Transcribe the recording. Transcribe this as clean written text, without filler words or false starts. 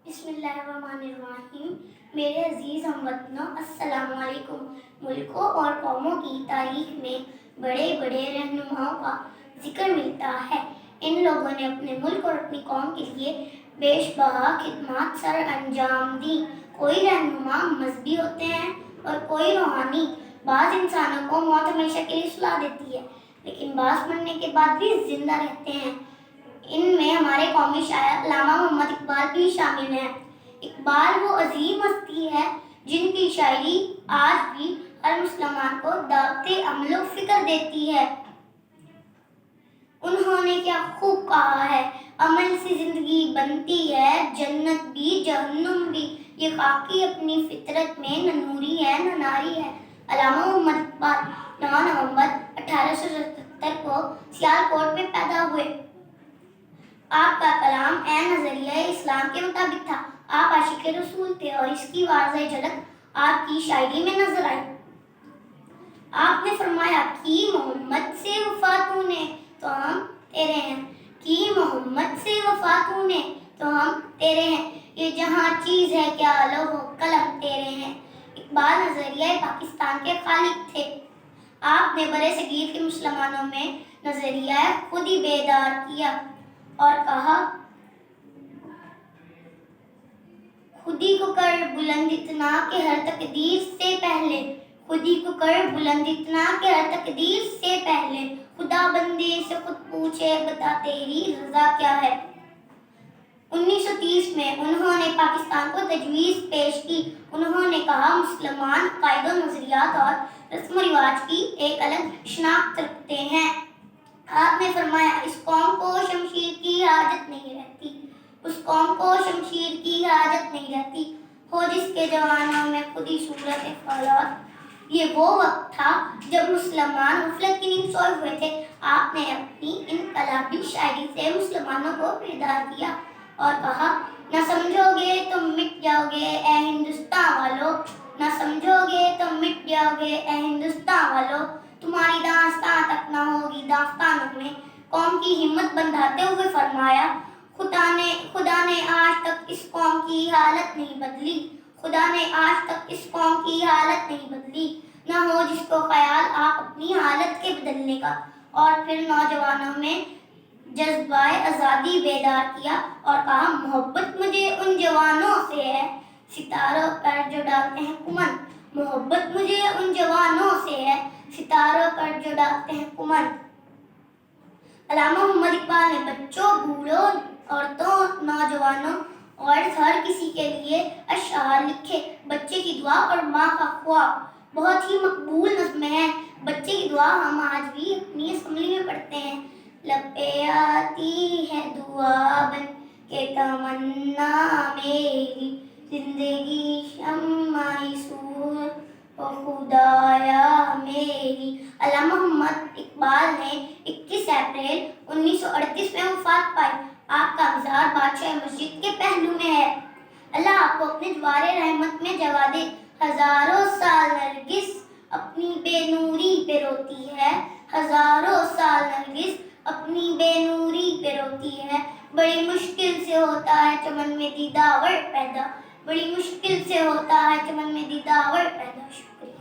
بسم اللہ الرحمن الرحیم۔ میرے عزیز ہم وطنوں، السلام علیکم۔ ملکوں اور قوموں کی تاریخ میں بڑے بڑے رہنماؤں کا ذکر ملتا ہے۔ ان لوگوں نے اپنے ملک اور اپنی قوم کے لیے بیش بہا خدمات سر انجام دی۔ کوئی رہنما مذہبی ہوتے ہیں اور کوئی روحانی۔ بعض انسانوں کو موت ہمیشہ کے لیے سلا دیتی ہے، لیکن بعض مرنے کے بعد بھی زندہ رہتے ہیں۔ ان میں ہمارے قومی شاعر علامہ محمد اقبال بھی شامل ہیں۔ اقبال وہ عظیم ہستی ہے جن کی شاعری آج بھی ہر مسلمان کو دعوت عمل و فکر دیتی ہے۔ انہوں نے کیا خوب کہا ہے، عمل سے زندگی بنتی ہے، جنت بھی جہنم بھی، یہ خاکی اپنی فطرت میں نہ نوری ہے نہ ناری ہے۔ علامہ محمد اقبال 9 نومبر 1877 کو سیالکوٹ میں پیدا ہوئے۔ آپ کا کلام عین نظریہ اسلام کے مطابق تھا۔ آپ عاشق رسول تھے اور اس کی واضح جھلک آپ کی شاعری میں نظر آئی۔ آپ نے فرمایا، کی محمد سے وفا تو نے تو ہم تیرے ہیں، کی محمد سے وفا تو نے تو ہم تیرے ہیں، یہ جہاں چیز ہے کیا لوح و قلم تیرے ہیں۔ اقبال نظریہ پاکستان کے خالق تھے۔ آپ نے برِ صغیر کے مسلمانوں میں نظریہ خودی بیدار کیا اور کہا، خودی کو کر بلند اتنا کہ ہر تقدیر سے پہلے، خودی کو کر بلند اتنا کہ ہر تقدیر سے پہلے، خدا بندے سے خود پوچھے بتا تیری رضا کیا ہے۔ 1930 میں انہوں نے پاکستان کو تجویز پیش کی۔ انہوں نے کہا، مسلمان عقائد و نظریات اور رسم و رواج کی ایک الگ شناخت رکھتے ہیں۔ آپ نے فرمایا، اس قوم کو شمشیر کی حاجت نہیں رہتی، اس قوم کو شمشیر کی حاجت نہیں رہتی، ہو جس کے جوانوں میں خودی صورت فولاد۔ یہ وہ وقت تھا جب مسلمان غفلت کی نیند سوئے ہوئے تھے۔ آپ نے اپنی انقلابی شاعری سے مسلمانوں کو بیدار کیا اور کہا، نہ سمجھو گے تم مٹ جاؤ گے اے ہندوستان والو، نہ سمجھو گے تم مٹ جاؤ گے اے ہندوستان والو، تمہاری داستان تک نہ ہوگی داستانوں میں۔ قوم کی ہمت بندھاتے ہوئے فرمایا، خدا نے آج تک اس قوم کی حالت نہیں بدلی، خدا نے آج تک اس قوم کی حالت نہیں بدلی، نہ ہو جس کو خیال آپ اپنی حالت کے بدلنے کا۔ اور پھر نوجوانوں میں جذبہ آزادی بیدار کیا اور کہا، محبت مجھے ان جوانوں سے ہے ستاروں پر جو ڈالتے ہیں کمند، محبت مجھے ان جوانوں سے ہے ستاروں پر جو ڈالتے ہیں کمند۔ علامہ محمد اقبال نے بچوں، بوڑھوں، عورتوں، نوجوانوں اور ہر کسی کے لیے اشعار لکھے۔ بچے کی دعا اور ماں کا خواب بہت ہی مقبول نظم ہے۔ بچے کی دعا ہم آج بھی اپنی اسمبلی میں پڑھتے ہیں۔ لب پہ آتی ہے دعا بن کے تمنا میری، زندگی شمع سور او خدایا میری۔ علامہ محمد اقبال نے 21 اپریل 1938 میں وفات پائی۔ آپ کا مزار بادشاہ مسجد کے پہلو میں ہے۔ اللہ آپ کو اپنے جوار رحمت میں جگہ دے۔ ہزاروں سال نرگس اپنی بے نوری پہ روتی ہے، ہزاروں سال نرگس اپنی بے نوری پہ روتی ہے، بڑی مشکل سے ہوتا ہے چمن میں دیدہ ور پیدا، بڑی مشکل سے ہوتا ہے چمن میں دیدہ ور پیدا۔ شکریہ۔